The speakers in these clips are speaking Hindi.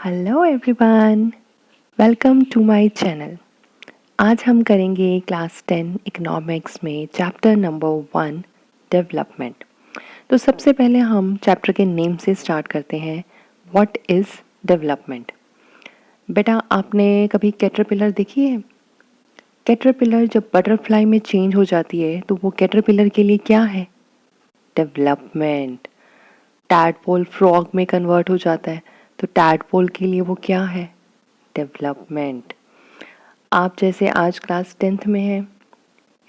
Hello everyone, welcome to my channel. आज हम करेंगे क्लास 10 इकोनॉमिक्स में चैप्टर नंबर 1 डेवलपमेंट। तो सबसे पहले हम चैप्टर के नेम से स्टार्ट करते हैं। What is development? बेटा, आपने कभी कैटरपिलर देखी है? कैटरपिलर जब बटरफ्लाई में चेंज हो जाती है तो वो कैटरपिलर के लिए क्या है? डेवलपमेंट। टैडपोल फ्रॉग में कन्वर्ट हो जाता है तो टैडपोल के लिए वो क्या है? डेवलपमेंट। आप जैसे आज क्लास 10th में हैं,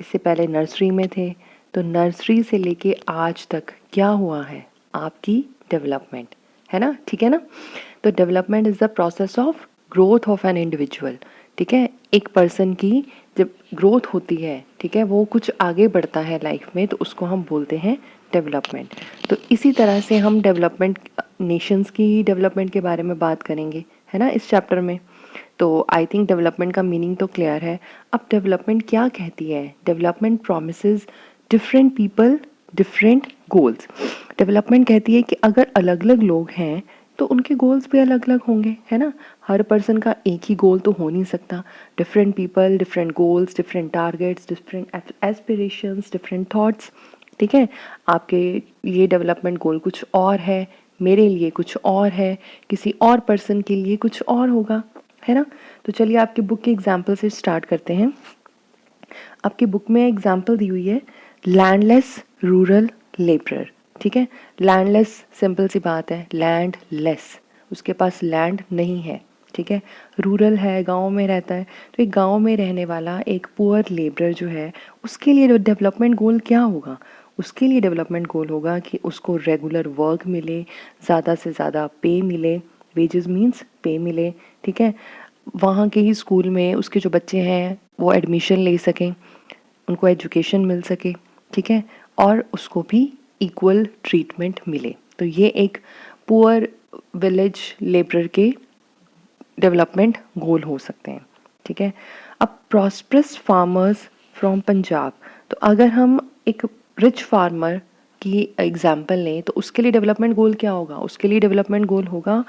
इससे पहले नर्सरी में थे, तो नर्सरी से लेके आज तक क्या हुआ है? आपकी डेवलपमेंट, है ना? ठीक है ना? तो development is the process of growth of an individual. ठीक है, एक पर्सन की जब ग्रोथ होती है, ठीक है, वो कुछ आगे बढ़ता है लाइफ में, तो उसको हम बोलते हैं डेवलपमेंट। तो इसी तरह से हम डेवलपमेंट, नेशंस की डेवलपमेंट के बारे में बात करेंगे, है ना, इस चैप्टर में। तो आई थिंक डेवलपमेंट का मीनिंग तो क्लियर है। अब डेवलपमेंट क्या कहती है? Development promises different people different goals. Development कहती है कि अगर अलग अलग लोग हैं तो उनके गोल्स भी अलग अलग होंगे, है ना? हर पर्सन का एक ही गोल तो हो नहीं सकता। Different people, different goals, different targets, different aspirations, different thoughts. ठीक है, आपके लिए डेवलपमेंट गोल कुछ और है, मेरे लिए कुछ और है, किसी और पर्सन के लिए कुछ और होगा, है ना? तो चलिए आपकी बुक के एग्जाम्पल से स्टार्ट करते हैं। आपकी बुक में एग्जाम्पल दी हुई है लैंडलेस रूरल लेबरर। ठीक है, लैंडलेस सिंपल सी बात है, लैंड लेस, उसके पास लैंड नहीं है। ठीक है, रूरल है, गांव में रहता है, तो एक गांव में रहने वाला एक पुअर लेबरर जो है, उसके लिए डेवलपमेंट गोल क्या होगा? उसके लिए डेवलपमेंट गोल होगा कि उसको रेगुलर वर्क मिले, ज़्यादा से ज़्यादा पे मिले, वेजेस मीन्स पे मिले। ठीक है, वहाँ के ही स्कूल में उसके जो बच्चे हैं वो एडमिशन ले सकें, उनको एजुकेशन मिल सके। ठीक है, और उसको भी इक्वल ट्रीटमेंट मिले। तो ये एक पुअर विलेज लेबरर के डेवलपमेंट गोल हो सकते हैं। ठीक है, अब प्रॉस्परस फार्मर्स फ्रॉम पंजाब। तो अगर हम एक रिच फार्मर की एग्जाम्पल लें तो उसके लिए डेवलपमेंट गोल क्या होगा? उसके लिए डेवलपमेंट गोल होगा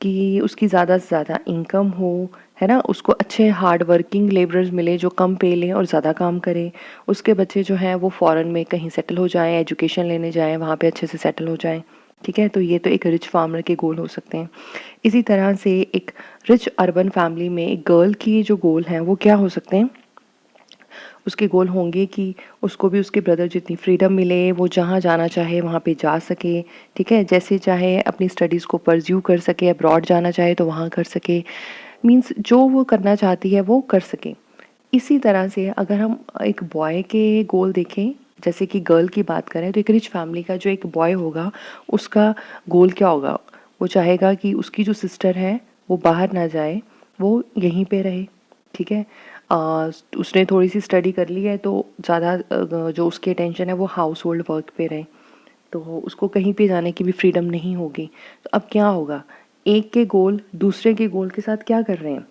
कि उसकी ज़्यादा से ज़्यादा इनकम हो, है ना, उसको अच्छे हार्ड वर्किंग लेबरर्स मिले जो कम पे लें और ज़्यादा काम करें, उसके बच्चे जो हैं वो फॉरेन में कहीं सेटल हो जाएं, एजुकेशन लेने जाएं, वहाँ पे अच्छे से सेटल हो जाएं। ठीक है, तो ये तो एक रिच फार्मर के गोल हो सकते हैं। इसी तरह से एक रिच अर्बन फैमिली में एक गर्ल की जो गोल हैं वो क्या हो सकते हैं? उसके गोल होंगे कि उसको भी उसके ब्रदर जितनी फ्रीडम मिले, वो जहाँ जाना चाहे वहाँ पे जा सके। ठीक है, जैसे चाहे अपनी स्टडीज़ को परस्यू कर सके, अब्रॉड जाना चाहे तो वहाँ कर सके, मीन्स जो वो करना चाहती है वो कर सके। इसी तरह से अगर हम एक बॉय के गोल देखें, जैसे कि गर्ल की बात करें, तो एक रिच फैमिली का जो एक बॉय होगा उसका गोल क्या होगा? वो चाहेगा कि उसकी जो सिस्टर है वो बाहर ना जाए, वो यहीं पे रहे। ठीक है, उसने थोड़ी सी स्टडी कर ली है तो ज़्यादा जो उसकी अटेंशन है वो हाउस होल्ड वर्क पे रहे, तो उसको कहीं पे जाने की भी फ्रीडम नहीं होगी। तो अब क्या होगा? एक के गोल दूसरे के गोल के साथ क्या कर रहे हैं?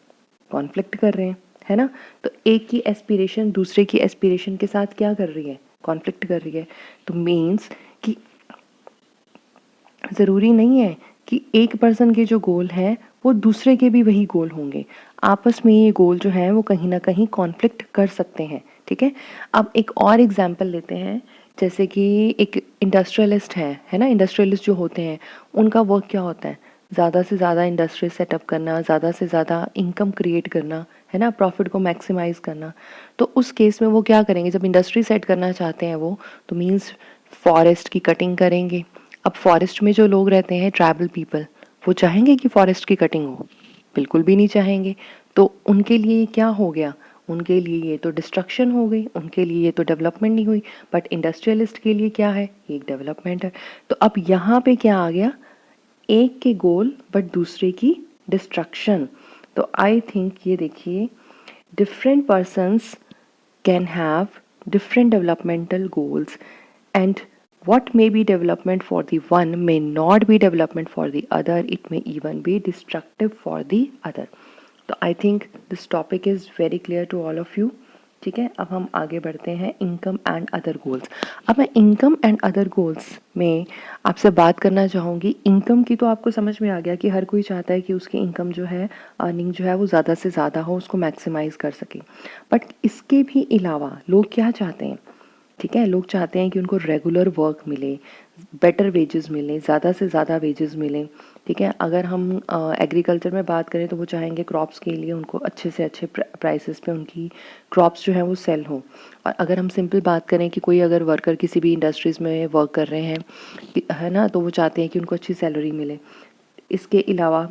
कॉन्फ्लिक्ट कर रहे हैं, है ना? तो एक की एस्पिरेशन दूसरे की एस्पिरेशन के साथ क्या कर रही है? कॉन्फ्लिक्ट कर रही है। तो मीन्स कि ज़रूरी नहीं है कि एक पर्सन के जो गोल हैं वो दूसरे के भी वही गोल होंगे। आपस में ये गोल जो हैं वो कहीं ना कहीं कॉन्फ्लिक्ट कर सकते हैं। ठीक है, अब एक और एग्जांपल लेते हैं, जैसे कि एक इंडस्ट्रियलिस्ट है ना? इंडस्ट्रियलिस्ट जो होते हैं उनका वर्क क्या होता है? ज़्यादा से ज़्यादा इंडस्ट्री सेटअप करना, ज़्यादा से ज़्यादा इनकम क्रिएट करना, है ना, प्रॉफिट को मैक्सिमाइज करना। तो उस केस में वो क्या करेंगे? जब इंडस्ट्री सेट करना चाहते हैं वो, तो मीन्स फॉरेस्ट की कटिंग करेंगे। अब फॉरेस्ट में जो लोग रहते हैं, ट्राइबल पीपल, वो चाहेंगे कि फॉरेस्ट की कटिंग हो? बिल्कुल भी नहीं चाहेंगे। तो उनके लिए क्या हो गया? उनके लिए ये तो डिस्ट्रक्शन हो गई, उनके लिए ये तो डेवलपमेंट नहीं हुई। बट इंडस्ट्रियलिस्ट के लिए क्या है? एक डेवलपमेंट है। तो अब यहाँ पे क्या आ गया? एक के गोल बट दूसरे की डिस्ट्रक्शन। तो आई थिंक ये देखिए, different persons can have different developmental goals, and what may be development for the one may not be development for the other. It may even be destructive for the other. So I think this topic is very clear to all of you. ठीक है, अब हम आगे बढ़ते हैं इनकम एंड अदर गोल्स। अब मैं इनकम एंड अदर गोल्स में आपसे बात करना चाहूँगी। इनकम की तो आपको समझ में आ गया कि हर कोई चाहता है कि उसकी इनकम जो है, अर्निंग जो है वो ज़्यादा से ज़्यादा हो, उसको मैक्सिमाइज़ कर सके। बट इसके भी अलावा लोग क्या चाहते हैं, ठीक है, लोग चाहते हैं कि उनको रेगुलर वर्क मिले, बेटर वेजेस मिले, ज़्यादा से ज़्यादा वेजेस मिले। ठीक है, अगर हम एग्रीकल्चर में बात करें तो वो चाहेंगे क्रॉप्स के लिए उनको अच्छे से अच्छे प्राइसेस पे उनकी क्रॉप्स जो है वो सेल हो। और अगर हम सिंपल बात करें कि कोई अगर वर्कर किसी भी इंडस्ट्रीज़ में वर्क कर रहे हैं, है ना, तो वो चाहते हैं कि उनको अच्छी सैलरी मिले। इसके अलावा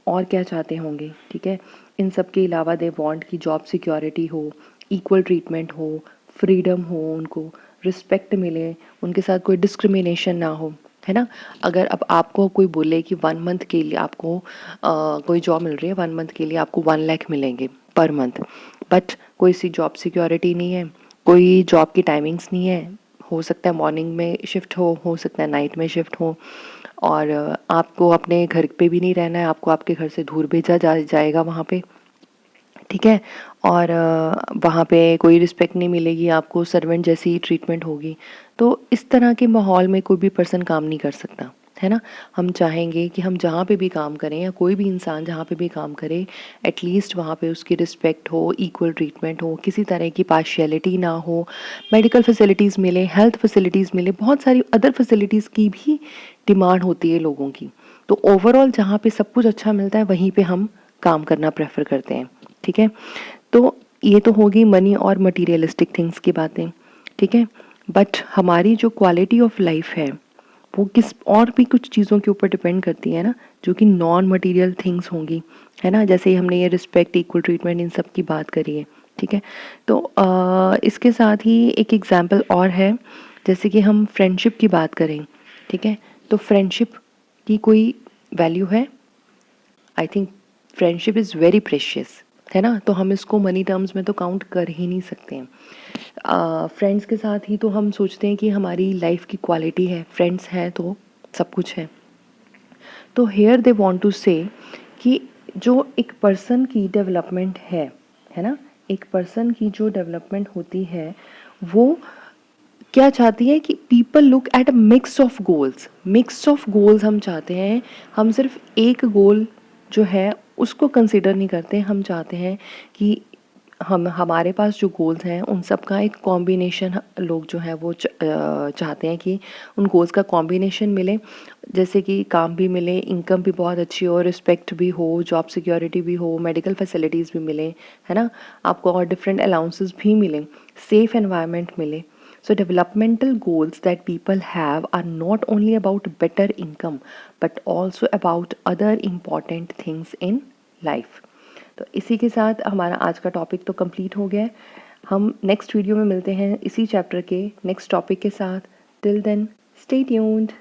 और क्या चाहते होंगे, ठीक है, इन सब के अलावा दे वांट कि जॉब सिक्योरिटी हो, इक्वल ट्रीटमेंट हो, फ्रीडम हो, उनको रिस्पेक्ट मिले, उनके साथ कोई डिस्क्रिमिनेशन ना हो, है ना। अगर अब आपको कोई बोले कि 1 मंथ के लिए आपको कोई जॉब मिल रही है, 1 मंथ के लिए आपको 1 लाख मिलेंगे पर मंथ, बट कोई सी जॉब सिक्योरिटी नहीं है, कोई जॉब की टाइमिंग्स नहीं है, हो सकता है मॉर्निंग में शिफ्ट हो सकता है नाइट में शिफ्ट हो, और आपको अपने घर पे भी नहीं रहना है, आपको आपके घर से दूर भेजा जाएगा वहाँ पे, ठीक है, और वहाँ पे कोई रिस्पेक्ट नहीं मिलेगी आपको, सर्वेंट जैसी ट्रीटमेंट होगी। तो इस तरह के माहौल में कोई भी पर्सन काम नहीं कर सकता, है ना। हम चाहेंगे कि हम जहाँ पे भी काम करें या कोई भी इंसान जहाँ पे भी काम करे, एटलीस्ट वहाँ पे उसकी रिस्पेक्ट हो, इक्वल ट्रीटमेंट हो, किसी तरह की पार्शियलिटी ना हो, मेडिकल फैसिलिटीज़ मिले, हेल्थ फैसिलिटीज़ मिले, बहुत सारी अदर फैसिलिटीज़ की भी डिमांड होती है लोगों की। तो ओवरऑल जहाँ पे सब कुछ अच्छा मिलता है वहीं पे हम काम करना प्रेफर करते हैं, ठीक है। तो ये तो होगी मनी और मटीरियलिस्टिक थिंग्स की बातें, ठीक है। बट हमारी जो क्वालिटी ऑफ लाइफ है वो किस और भी कुछ चीज़ों के ऊपर डिपेंड करती है ना, जो कि नॉन मटीरियल थिंग्स होंगी, है ना। जैसे हमने ये रिस्पेक्ट, इक्वल ट्रीटमेंट, इन सब की बात करी है, ठीक है। तो इसके साथ ही एक एग्जांपल और है, जैसे कि हम फ्रेंडशिप की बात करें, ठीक है, तो फ्रेंडशिप की कोई वैल्यू है? I think friendship is very precious, है ना। तो हम इसको मनी टर्म्स में तो काउंट कर ही नहीं सकते हैं। फ्रेंड्स के साथ ही तो हम सोचते हैं कि हमारी लाइफ की क्वालिटी है, फ्रेंड्स हैं तो सब कुछ है। तो हेयर दे वांट टू से कि जो एक पर्सन की डेवलपमेंट है ना, एक पर्सन की जो डेवलपमेंट होती है वो क्या चाहती है कि people look at a mix of goals. Mix of goals हम चाहते हैं, हम सिर्फ एक गोल जो है उसको कंसिडर नहीं करते, हम चाहते हैं कि हम हमारे पास जो गोल्स हैं उन सब का एक कॉम्बिनेशन लोग जो है वो चाहते हैं कि उन गोल्स का कॉम्बिनेशन मिले, जैसे कि काम भी मिले, इनकम भी बहुत अच्छी हो, रिस्पेक्ट भी हो, जॉब सिक्योरिटी भी हो, मेडिकल फैसिलिटीज़ भी मिले, है ना, आपको और डिफरेंट अलाउंसेस भी मिले, सेफ एनवायरनमेंट मिले। So developmental goals that people have are not only about better income but also about other important things in life. तो इसी के साथ हमारा आज का टॉपिक तो कंप्लीट हो गया है। हम नेक्स्ट वीडियो में मिलते हैं इसी चैप्टर के नेक्स्ट टॉपिक के साथ। Till then stay tuned.